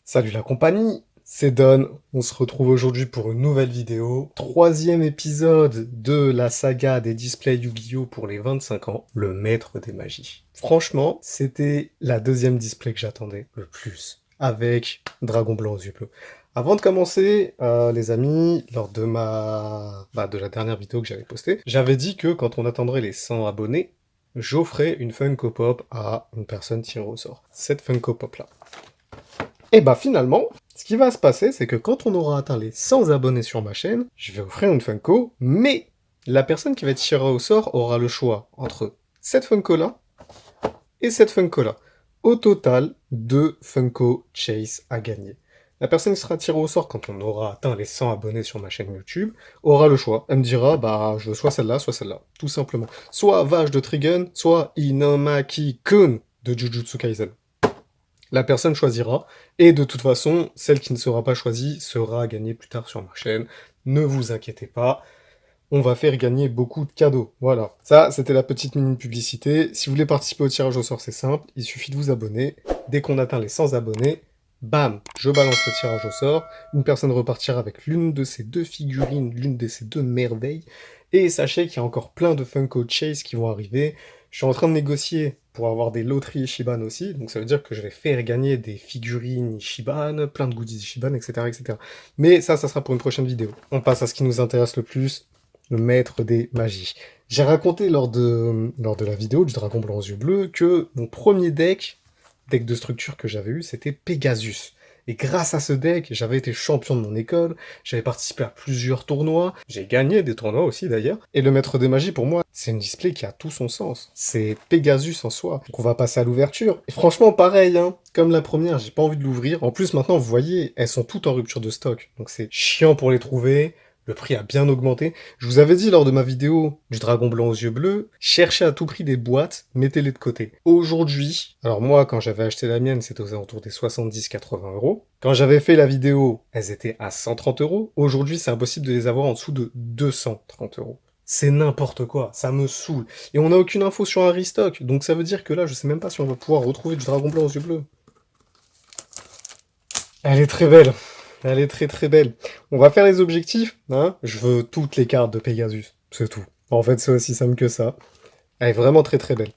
Salut la compagnie, c'est Don. On se retrouve aujourd'hui pour une nouvelle vidéo. Troisième épisode de la saga des displays Yu-Gi-Oh! Pour les 25 ans, le maître des magies. Franchement, c'était la deuxième display que j'attendais le plus, avec Dragon Blanc aux yeux bleus. Avant de commencer, les amis, lors de de la dernière vidéo que j'avais postée, j'avais dit que quand on atteindrait les 100 abonnés, j'offrais une Funko Pop à une personne tirée au sort. Cette Funko Pop là. Et bah finalement, ce qui va se passer, c'est que quand on aura atteint les 100 abonnés sur ma chaîne, je vais offrir une Funko, mais la personne qui va être tirée au sort aura le choix entre cette Funko-là et cette Funko-là. Au total, 2 Funko Chase à gagner. La personne qui sera tirée au sort quand on aura atteint les 100 abonnés sur ma chaîne YouTube aura le choix. Elle me dira, bah, je veux soit celle-là, tout simplement. Soit Vache de Trigun, soit Inomaki-kun de Jujutsu Kaisen. La personne choisira, et de toute façon, celle qui ne sera pas choisie sera gagnée plus tard sur ma chaîne. Ne vous inquiétez pas, on va faire gagner beaucoup de cadeaux. Voilà, ça c'était la petite mini publicité. Si vous voulez participer au tirage au sort, c'est simple, il suffit de vous abonner. Dès qu'on atteint les 100 abonnés, bam, je balance le tirage au sort. Une personne repartira avec l'une de ces deux figurines, l'une de ces deux merveilles. Et sachez qu'il y a encore plein de Funko Chase qui vont arriver. Je suis en train de négocier pour avoir des loteries Ishiban aussi, donc ça veut dire que je vais faire gagner des figurines Ishiban, plein de goodies Ishiban, etc., etc. Mais ça sera pour une prochaine vidéo. On passe à ce qui nous intéresse le plus, le maître des magies. J'ai raconté lors de la vidéo du Dragon Blanc aux yeux bleus que mon premier deck de structure que j'avais eu, c'était Pegasus. Et grâce à ce deck, j'avais été champion de mon école, j'avais participé à plusieurs tournois, j'ai gagné des tournois aussi d'ailleurs. Et le maître des magies, pour moi, c'est une display qui a tout son sens. C'est Pegasus en soi. Donc on va passer à l'ouverture. Et franchement, pareil, hein, comme la première, j'ai pas envie de l'ouvrir. En plus, maintenant, vous voyez, elles sont toutes en rupture de stock. Donc c'est chiant pour les trouver. Le prix a bien augmenté. Je vous avais dit lors de ma vidéo du Dragon Blanc aux yeux bleus, cherchez à tout prix des boîtes, mettez-les de côté. Aujourd'hui, alors moi, quand j'avais acheté la mienne, c'était aux alentours des 70-80 euros. Quand j'avais fait la vidéo, elles étaient à 130 euros. Aujourd'hui, c'est impossible de les avoir en dessous de 230 euros. C'est n'importe quoi, ça me saoule. Et on n'a aucune info sur un restock, donc ça veut dire que là, je sais même pas si on va pouvoir retrouver du Dragon Blanc aux yeux bleus. Elle est très belle. Elle est très très belle. On va faire les objectifs, hein. Je veux toutes les cartes de Pegasus, c'est tout. En fait, c'est aussi simple que ça. Elle est vraiment très très belle.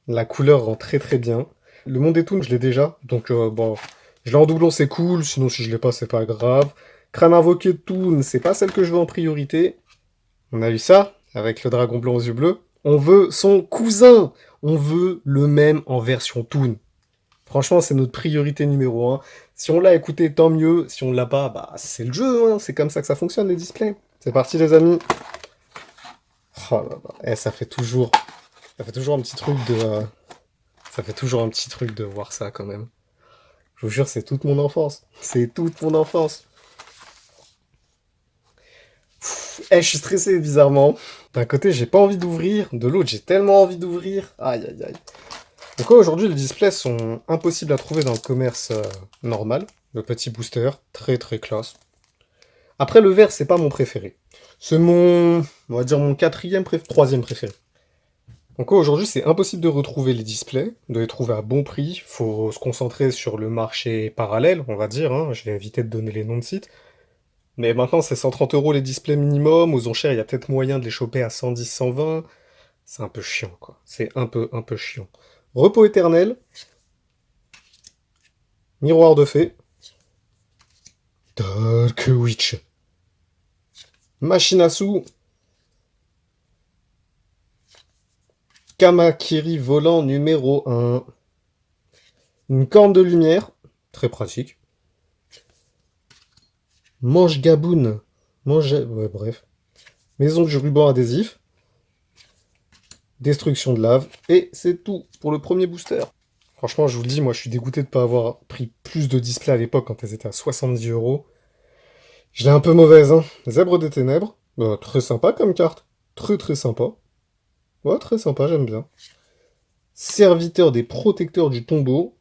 La couleur rend très très bien. Le monde des toons, je l'ai déjà, donc bon, je l'ai en doublon, c'est cool, sinon si je l'ai pas, c'est pas grave. Crâne invoqué de toon, c'est pas celle que je veux en priorité. On a eu ça, avec le dragon blanc aux yeux bleus. On veut son cousin. On veut le même en version toon. Franchement, c'est notre priorité numéro un. Si on l'a écouté, tant mieux. Si on l'a pas, bah c'est le jeu, hein. C'est comme ça que ça fonctionne, les displays. C'est parti, les amis. Oh là là. Eh, ça fait toujours un petit truc ça fait toujours un petit truc de voir ça, quand même. Je vous jure, c'est toute mon enfance. C'est toute mon enfance. Eh, je suis stressé, bizarrement. D'un côté, j'ai pas envie d'ouvrir. De l'autre, j'ai tellement envie d'ouvrir. Aïe, aïe, aïe. Donc aujourd'hui, les displays sont impossibles à trouver dans le commerce normal. Le petit booster, très très classe. Après, le vert, c'est pas mon préféré. C'est on va dire mon troisième préféré. Donc aujourd'hui, c'est impossible de retrouver les displays, de les trouver à bon prix. Faut se concentrer sur le marché parallèle, on va dire, hein. Je vais éviter de donner les noms de sites. Mais maintenant, c'est 130 euros les displays minimum. Aux enchères, il y a peut-être moyen de les choper à 110, 120. C'est un peu chiant, quoi. C'est un peu chiant. Repos éternel. Miroir de fée. Dark Witch. Machine à sous. Kamakiri volant numéro 1. Une corne de lumière. Très pratique. Mange Gaboon. Ouais, bref. Maison du ruban adhésif. Destruction de lave. Et c'est tout pour le premier booster. Franchement, je vous le dis, moi je suis dégoûté de ne pas avoir pris plus de displays à l'époque quand elles étaient à 70 euros. Je l'ai un peu mauvaise, hein. Zèbre des ténèbres. Très sympa comme carte. Très très sympa. Ouais, très sympa, j'aime bien. Serviteur des protecteurs du tombeau.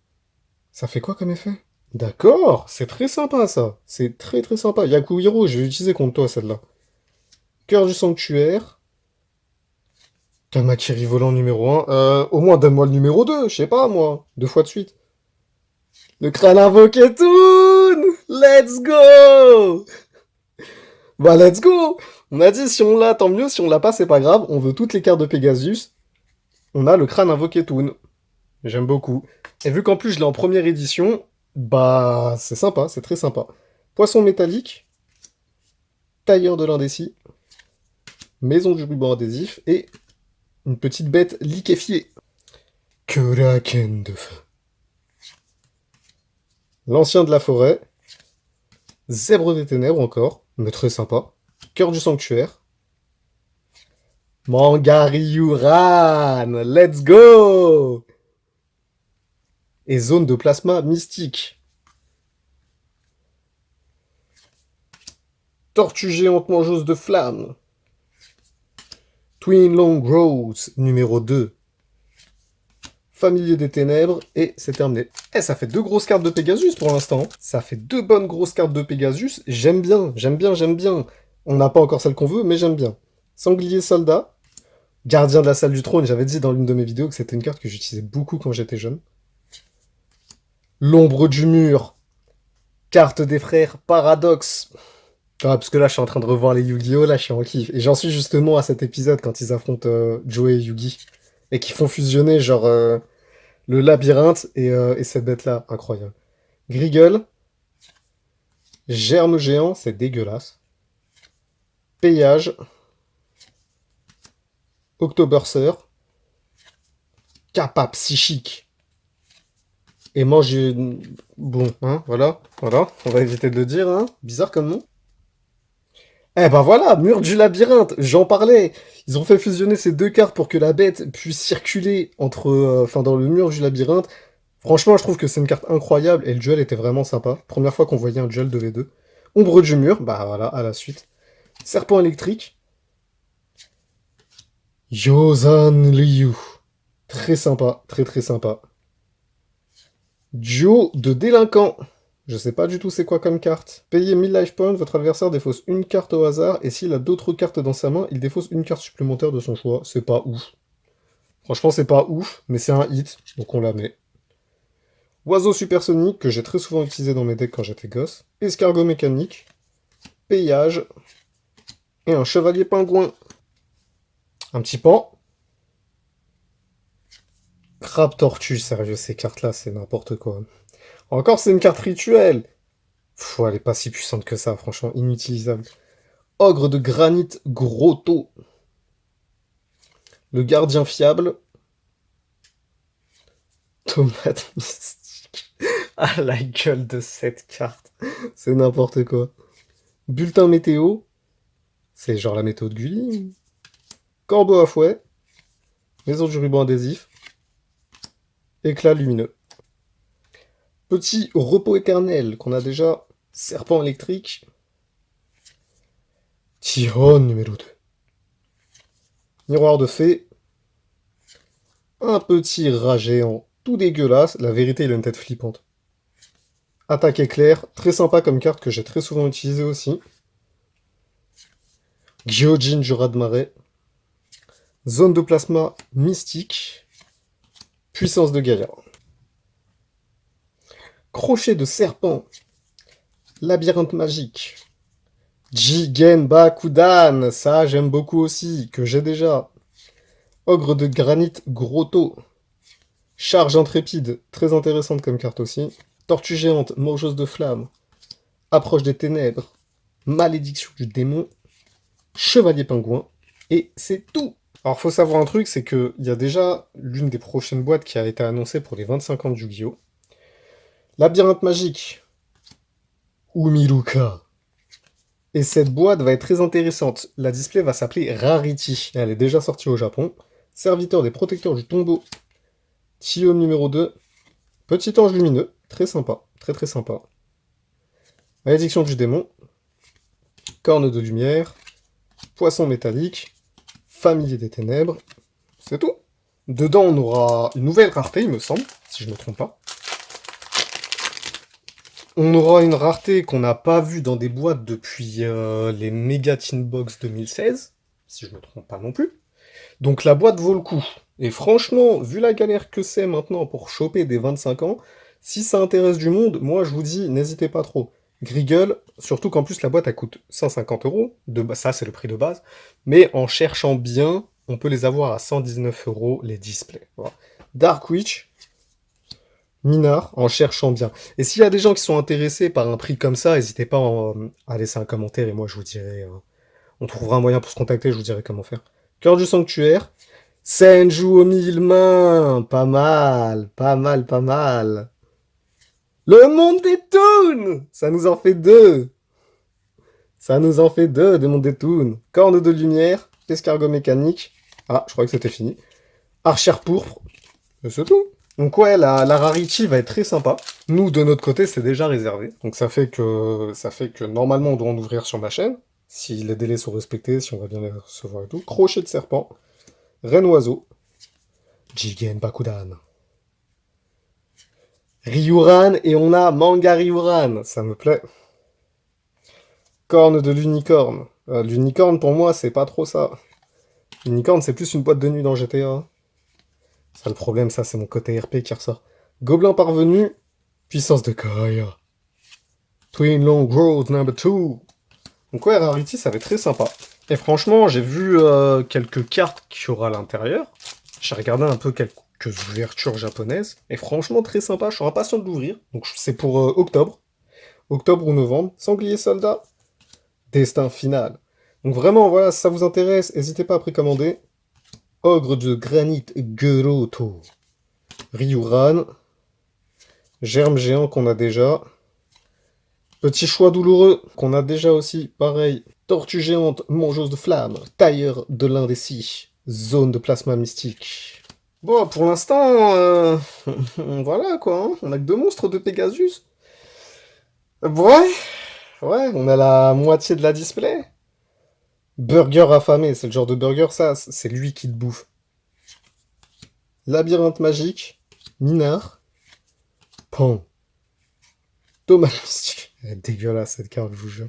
Ça fait quoi comme effet? D'accord, c'est très sympa ça. C'est très très sympa. Yakuhiro, je vais l'utiliser contre toi celle-là. Cœur du sanctuaire. Kamakiri volant numéro 1. Au moins donne-moi le numéro 2, je sais pas moi. 2 fois de suite. Le crâne invoqué Toon. Let's go. Bah, let's go. On a dit, si on l'a, tant mieux. Si on l'a pas, c'est pas grave. On veut toutes les cartes de Pegasus. On a le crâne invoqué Toon. J'aime beaucoup. Et vu qu'en plus, je l'ai en première édition, bah, c'est sympa, c'est très sympa. Poisson métallique. Tailleur de l'indécis. Maison du ruban adhésif. Et une petite bête liquéfiée. Kraken de feu. L'ancien de la forêt. Zèbre des ténèbres encore, mais très sympa. Cœur du sanctuaire. Mangariuran, let's go. Et zone de plasma mystique. Tortue géante mangeuse de flammes. Twin Long Rose, numéro 2. Familier des ténèbres, et c'est terminé. Eh, ça fait 2 grosses cartes de Pegasus pour l'instant. Ça fait 2 bonnes grosses cartes de Pegasus. J'aime bien, j'aime bien, j'aime bien. On n'a pas encore celle qu'on veut, mais j'aime bien. Sanglier soldat. Gardien de la salle du trône, j'avais dit dans l'une de mes vidéos que c'était une carte que j'utilisais beaucoup quand j'étais jeune. L'ombre du mur. Carte des frères Paradoxe. Ah, parce que là, je suis en train de revoir les Yu-Gi-Oh! Là, je suis en kiff. Et j'en suis justement à cet épisode quand ils affrontent Joe et Yugi. Et qui font fusionner, genre, le labyrinthe et cette bête-là. Incroyable. Griggle. Germe géant, c'est dégueulasse. Payage. Octoburster. Kappa psychique. Et mange... Bon, hein, voilà, on va éviter de le dire, hein. Bizarre comme nom. Eh ben voilà, mur du labyrinthe, j'en parlais. Ils ont fait fusionner ces 2 cartes pour que la bête puisse circuler entre, enfin, dans le mur du labyrinthe. Franchement, je trouve que c'est une carte incroyable et le duel était vraiment sympa. Première fois qu'on voyait un duel 2v2. Ombre du mur, bah voilà, à la suite. Serpent électrique. Yosan Ryu. Très sympa, très très sympa. Duo de délinquants. Je sais pas du tout c'est quoi comme carte. Payez 1000 life points, votre adversaire défausse une carte au hasard, et s'il a d'autres cartes dans sa main, il défausse une carte supplémentaire de son choix. C'est pas ouf. Franchement, c'est pas ouf, mais c'est un hit, donc on la met. Oiseau supersonique, que j'ai très souvent utilisé dans mes decks quand j'étais gosse. Escargot mécanique. Payage. Et un chevalier pingouin. Un petit pan. Crabe tortue, sérieux, ces cartes-là, c'est n'importe quoi. Encore, c'est une carte rituelle. Pff, elle est pas si puissante que ça, franchement, inutilisable. Ogre de granit grotto. Le gardien fiable. Tomate mystique. Ah, la gueule de cette carte. C'est n'importe quoi. Bulletin météo. C'est genre la météo de Gulli. Corbeau à fouet. Maison du ruban adhésif. Éclat lumineux. Petit repos éternel qu'on a déjà. Serpent électrique. Tyrone numéro 2. Miroir de fée. Un petit rat géant tout dégueulasse. La vérité, il a une tête flippante. Attaque éclair. Très sympa comme carte que j'ai très souvent utilisée aussi. Gyojin du raz de marée. Zone de plasma mystique. Puissance de Gaïa. Crochet de serpent. Labyrinthe magique. Jigen Bakudan, ça j'aime beaucoup aussi, que j'ai déjà. Ogre de granit grotto. Charge intrépide, très intéressante comme carte aussi. Tortue géante, mangeuse de flammes. Approche des ténèbres. Malédiction du démon. Chevalier pingouin. Et c'est tout. Alors faut savoir un truc, c'est qu'il y a déjà l'une des prochaines boîtes qui a été annoncée pour les 25 ans de Yu-Gi-Oh! Labyrinthe magique. Umiruka. Et cette boîte va être très intéressante. La display va s'appeler Rarity. Elle est déjà sortie au Japon. Serviteur des protecteurs du tombeau. Tio numéro 2. Petit ange lumineux. Très sympa. Très très sympa. Malédiction du démon. Corne de lumière. Poisson métallique. Familier des ténèbres. C'est tout. Dedans, on aura une nouvelle rareté, il me semble, si je ne me trompe pas. On aura une rareté qu'on n'a pas vue dans des boîtes depuis les Mega Teen Box 2016, si je ne me trompe pas non plus. Donc la boîte vaut le coup. Et franchement, vu la galère que c'est maintenant pour choper des 25 ans, Si ça intéresse du monde, moi je vous dis, n'hésitez pas trop. Griggle, surtout qu'en plus la boîte elle coûte 150 euros, ça c'est le prix de base, mais en cherchant bien, on peut les avoir à 119 euros les displays. Voilà. Dark Witch, Minard, en cherchant bien. Et s'il y a des gens qui sont intéressés par un prix comme ça, n'hésitez pas à laisser un commentaire et moi je vous dirai, on trouvera un moyen pour se contacter, je vous dirai comment faire. Cœur du sanctuaire, Senju aux 1000 mains, pas mal, pas mal, pas mal. Le monde des toons! Ça nous en fait deux. Ça nous en fait deux des mondes des toons. Corne de lumière, escargot mécanique. Ah, je crois que c'était fini. Archère pourpre. Et c'est tout. Donc ouais, la rarity va être très sympa. Nous, de notre côté, c'est déjà réservé. Donc ça fait que normalement, on doit en ouvrir sur ma chaîne. Si les délais sont respectés, si on va bien les recevoir et tout. Crochet de serpent. Reine oiseau. Jigen Bakudan. Ryuran, et on a Manga Ryuran. Ça me plaît. Corne de l'unicorne. L'unicorne, pour moi, c'est pas trop ça. L'unicorne, c'est plus une boîte de nuit dans GTA. Ça, le problème, ça, c'est mon côté RP qui ressort. Gobelin parvenu, puissance de Kaya. Twin Long Road number 2. Donc ouais, Rarity, ça va être très sympa. Et franchement, j'ai vu quelques cartes qu'il y aura à l'intérieur. J'ai regardé un peu quelques ouvertures japonaises. Et franchement, très sympa. Je suis impatient de l'ouvrir. Donc c'est pour octobre. Octobre ou novembre. Sanglier soldat. Destin final. Donc vraiment, voilà, si ça vous intéresse, n'hésitez pas à précommander. Ogre de granit Geroto. Ryuran. Germe géant qu'on a déjà. Petit choix douloureux qu'on a déjà aussi. Pareil. Tortue géante, mangeuse de flammes. Tailleur de l'indécis. Zone de plasma mystique. Bon, pour l'instant, voilà quoi. Hein. On a que deux monstres de Pegasus. Ouais, on a la moitié de la display. Burger affamé, c'est le genre de burger, ça, c'est lui qui te bouffe. Labyrinthe magique, Minard, Pan, Thomas mystique. Elle est dégueulasse cette carte, je vous jure.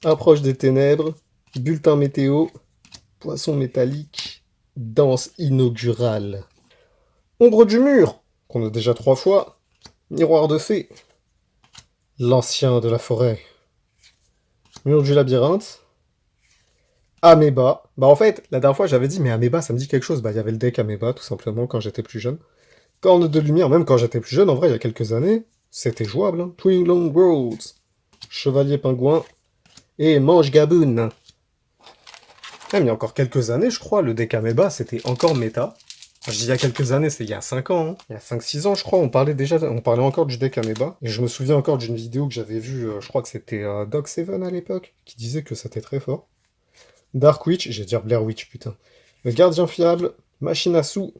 Approche des ténèbres, bulletin météo, poisson métallique, danse inaugurale. Ombre du mur, qu'on a déjà 3 fois, miroir de fée, l'ancien de la forêt, mur du labyrinthe, Améba. Bah en fait, la dernière fois j'avais dit mais Améba ça me dit quelque chose. Bah il y avait le deck Améba tout simplement quand j'étais plus jeune. Corne de lumière, même quand j'étais plus jeune, en vrai il y a quelques années, c'était jouable. Hein. Twin Long Roads. Chevalier pingouin. Et Mange Gaboon. Même il y a encore quelques années, je crois, le deck Améba c'était encore méta. Enfin, je dis il y a quelques années, c'est il y a 5 ans. Hein. Il y a 5-6 ans je crois, on parlait encore du deck Améba. Et je me souviens encore d'une vidéo que j'avais vue, je crois que c'était Dog7 à l'époque, qui disait que c'était très fort. Dark Witch, j'ai dire Blair Witch, putain. Le gardien fiable, machine à sous,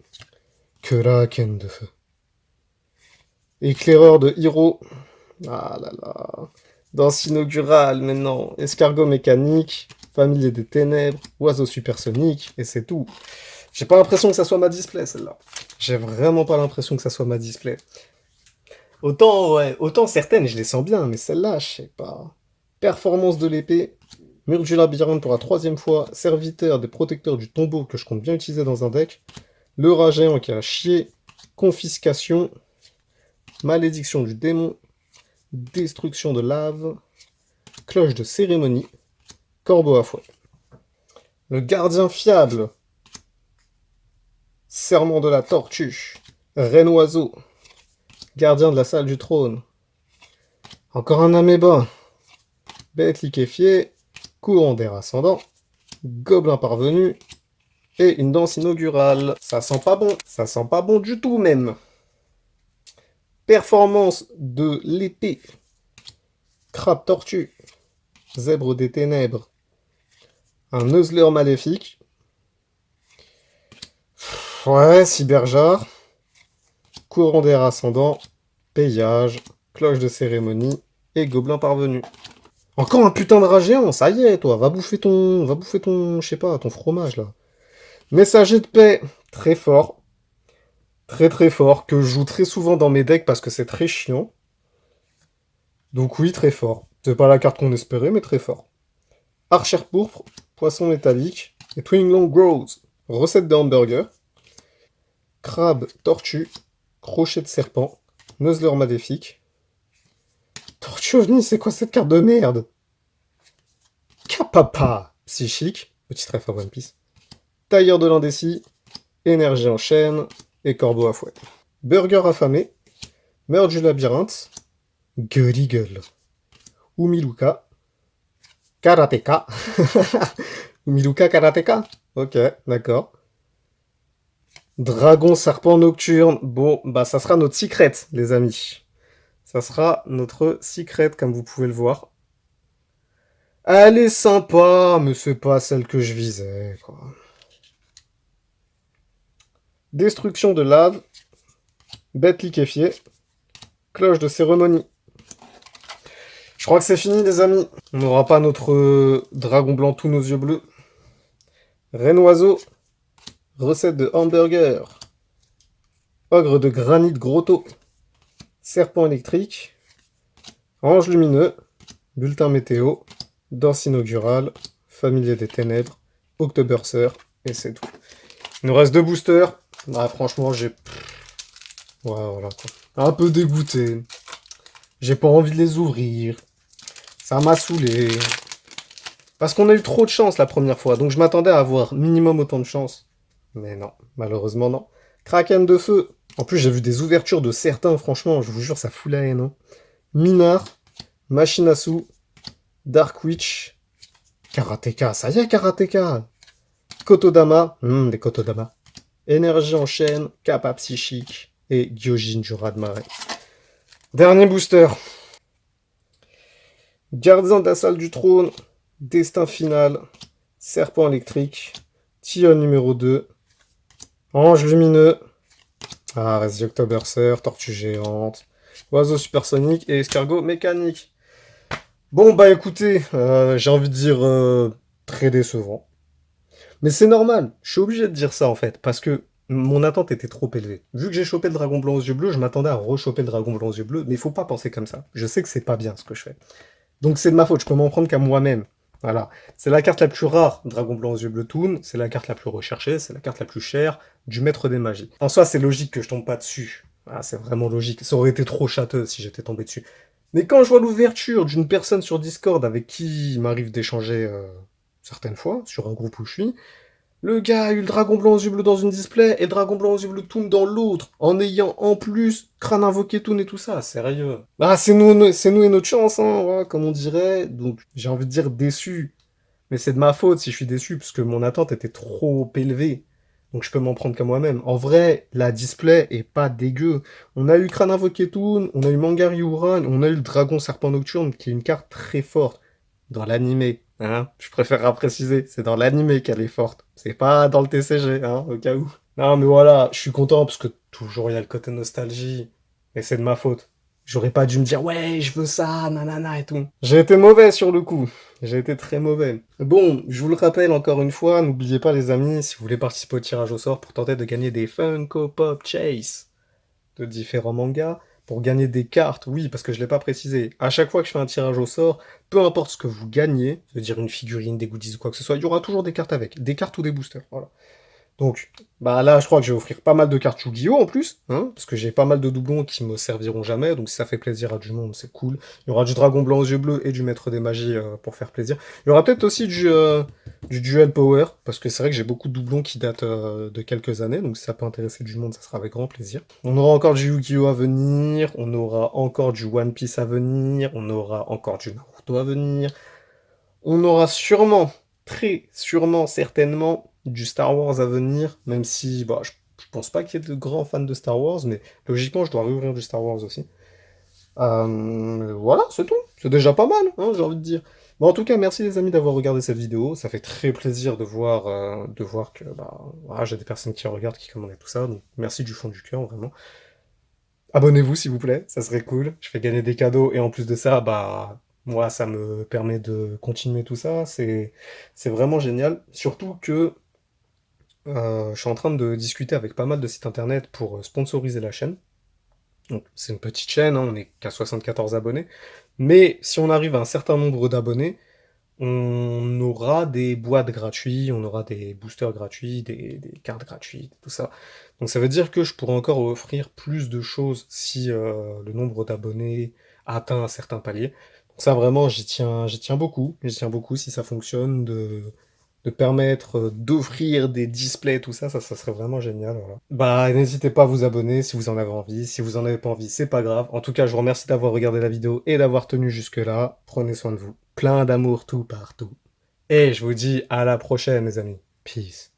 Kraken de feu. Éclaireur de Hiro. Ah là là. Danse inaugurale, maintenant. Escargot mécanique, familier des ténèbres, oiseau supersonique, et c'est tout. J'ai pas l'impression que ça soit ma display, celle-là. J'ai vraiment pas l'impression que ça soit ma display. Autant, ouais, autant certaines, je les sens bien, mais celle-là, je sais pas. Performance de l'épée. Mur du labyrinthe pour la 3e fois, serviteur des protecteurs du tombeau que je compte bien utiliser dans un deck, le rat géant qui a chier, confiscation, malédiction du démon, destruction de lave, cloche de cérémonie, corbeau à fouet. Le gardien fiable, serment de la tortue, reine oiseau, gardien de la salle du trône, encore un améba, bête liquéfiée, courant d'air ascendant, gobelin parvenu, et une danse inaugurale. Ça sent pas bon. Ça sent pas bon du tout même. Performance de l'épée. Crabe tortue. Zèbre des ténèbres. Un Nuzzler maléfique. Ouais, cyberjar. Courant d'air ascendant. Payage. Cloche de cérémonie. Et gobelin parvenu. Encore un putain de rat géant, ça y est, toi. Va bouffer ton, je sais pas, ton fromage, là. Messager de paix, très fort. Très très fort, que je joue très souvent dans mes decks parce que c'est très chiant. Donc oui, très fort. C'est pas la carte qu'on espérait, mais très fort. Archère pourpre, poisson métallique, et Twin Long Grows, recette de hamburger. Crabe, tortue, crochet de serpent, Nuzzler Maléfique. Tortue OVNI, c'est quoi cette carte de merde? Kapapa Psychique, petit trèfle à One Piece. Tailleur de l'indécis, Énergie en chaîne, et Corbeau à fouet. Burger affamé, Meurtre du labyrinthe, Gully Umiluka, Karateka. Umiluka Karateka. Ok, d'accord. Dragon serpent nocturne. Bon, bah ça sera notre secret, les amis. Ça sera notre secret, comme vous pouvez le voir. Elle est sympa, mais c'est pas celle que je visais, quoi. Destruction de lave, bête liquéfiée, cloche de cérémonie. Je crois que c'est fini, les amis. On n'aura pas notre dragon blanc tous nos yeux bleus. Reine oiseau, recette de hamburger, ogre de granit grotto, serpent électrique, ange lumineux, bulletin météo, danse inaugurale, familier des ténèbres, octoburcer, et c'est tout. Il nous reste 2 boosters. Ah, franchement, j'ai... Ouais, voilà, quoi. Un peu dégoûté. J'ai pas envie de les ouvrir. Ça m'a saoulé. Parce qu'on a eu trop de chance la première fois, donc je m'attendais à avoir minimum autant de chance. Mais non, malheureusement non. Kraken de feu. En plus, j'ai vu des ouvertures de certains, franchement, je vous jure, ça fout la haine. Hein. Minard, Machine à sous, Dark Witch, Karateka, ça y est, Karateka. Kotodama, des Kotodama. Énergie en chaîne, Kappa psychique et Gyojin du raz de marée. Dernier booster. Gardien de la salle du trône, Destin final, Serpent électrique, Tillon numéro 2, Ange lumineux, vas-y, Octoburcer, Tortue géante, Oiseau supersonique et Escargot mécanique. Bon, bah écoutez, j'ai envie de dire très décevant. Mais c'est normal, je suis obligé de dire ça en fait, parce que mon attente était trop élevée. Vu que j'ai chopé le dragon blanc aux yeux bleus, je m'attendais à rechoper le dragon blanc aux yeux bleus, mais il faut pas penser comme ça. Je sais que c'est pas bien ce que je fais. Donc c'est de ma faute, je peux m'en prendre qu'à moi-même. Voilà. C'est la carte la plus rare, Dragon Blanc aux yeux bleus Toon, c'est la carte la plus recherchée, c'est la carte la plus chère du maître des magies. En soi, c'est logique que je tombe pas dessus. Ah, c'est vraiment logique. Ça aurait été trop châteux si j'étais tombé dessus. Mais quand je vois l'ouverture d'une personne sur Discord avec qui il m'arrive d'échanger certaines fois, sur un groupe où je suis, le gars a eu le dragon blanc aux yeux bleus dans une display et le dragon blanc aux yeux bleus Toon dans l'autre, en ayant en plus crâne invoqué Toon et tout ça, sérieux. Ah, c'est nous et notre chance, hein, voilà, comme on dirait. Donc, j'ai envie de dire déçu. Mais c'est de ma faute si je suis déçu, parce que mon attente était trop élevée. Donc je peux m'en prendre qu'à moi-même. En vrai, la display est pas dégueu. On a eu crâne invoqué Toon, on a eu Mangari Uran, on a eu le dragon serpent nocturne, qui est une carte très forte dans l'animé. Hein, je préfère préciser, c'est dans l'animé qu'elle est forte. C'est pas dans le TCG, hein, au cas où. Non, mais voilà, je suis content parce que toujours il y a le côté nostalgie. Et c'est de ma faute. J'aurais pas dû me dire, ouais, je veux ça, nanana et tout. J'ai été mauvais sur le coup. J'ai été très mauvais. Bon, je vous le rappelle encore une fois, n'oubliez pas les amis, si vous voulez participer au tirage au sort pour tenter de gagner des Funko Pop Chase de différents mangas, pour gagner des cartes, oui, parce que je l'ai pas précisé. À chaque fois que je fais un tirage au sort, peu importe ce que vous gagnez, je veux dire une figurine, des goodies ou quoi que ce soit, il y aura toujours des cartes avec, des cartes ou des boosters, voilà. Donc, bah là, je crois que je vais offrir pas mal de cartes Yu-Gi-Oh! En plus, hein, parce que j'ai pas mal de doublons qui me serviront jamais, donc si ça fait plaisir à du monde, c'est cool. Il y aura du Dragon Blanc aux yeux bleus et du Maître des Magies pour faire plaisir. Il y aura peut-être aussi du Duel Power, parce que c'est vrai que j'ai beaucoup de doublons qui datent de quelques années, donc si ça peut intéresser du monde, ça sera avec grand plaisir. On aura encore du Yu-Gi-Oh! À venir, on aura encore du One Piece à venir, on aura encore du Naruto à venir, on aura sûrement, très sûrement, certainement, du Star Wars à venir, même si bah, je pense pas qu'il y ait de grands fans de Star Wars, mais logiquement, je dois réouvrir du Star Wars aussi. Voilà, c'est tout. C'est déjà pas mal, hein, j'ai envie de dire. Bon, en tout cas, merci les amis d'avoir regardé cette vidéo. Ça fait très plaisir de voir que bah, voilà, j'ai des personnes qui regardent, qui commandent et tout ça. Donc, merci du fond du cœur, vraiment. Abonnez-vous, s'il vous plaît, ça serait cool. Je fais gagner des cadeaux et en plus de ça, bah, moi, ça me permet de continuer tout ça. C'est vraiment génial. Surtout que je suis en train de discuter avec pas mal de sites internet pour sponsoriser la chaîne. Donc, c'est une petite chaîne, hein, on n'est qu'à 74 abonnés. Mais si on arrive à un certain nombre d'abonnés, on aura des boîtes gratuits, on aura des boosters gratuits, des cartes gratuites, tout ça. Donc ça veut dire que je pourrais encore offrir plus de choses si le nombre d'abonnés atteint un certain palier. Donc ça vraiment, j'y tiens beaucoup si ça fonctionne, de permettre d'offrir des displays, tout ça, ça serait vraiment génial. Voilà. Bah n'hésitez pas à vous abonner si vous en avez envie, si vous en avez pas envie, c'est pas grave. En tout cas, je vous remercie d'avoir regardé la vidéo et d'avoir tenu jusque-là. Prenez soin de vous. Plein d'amour tout partout. Et je vous dis à la prochaine, mes amis. Peace.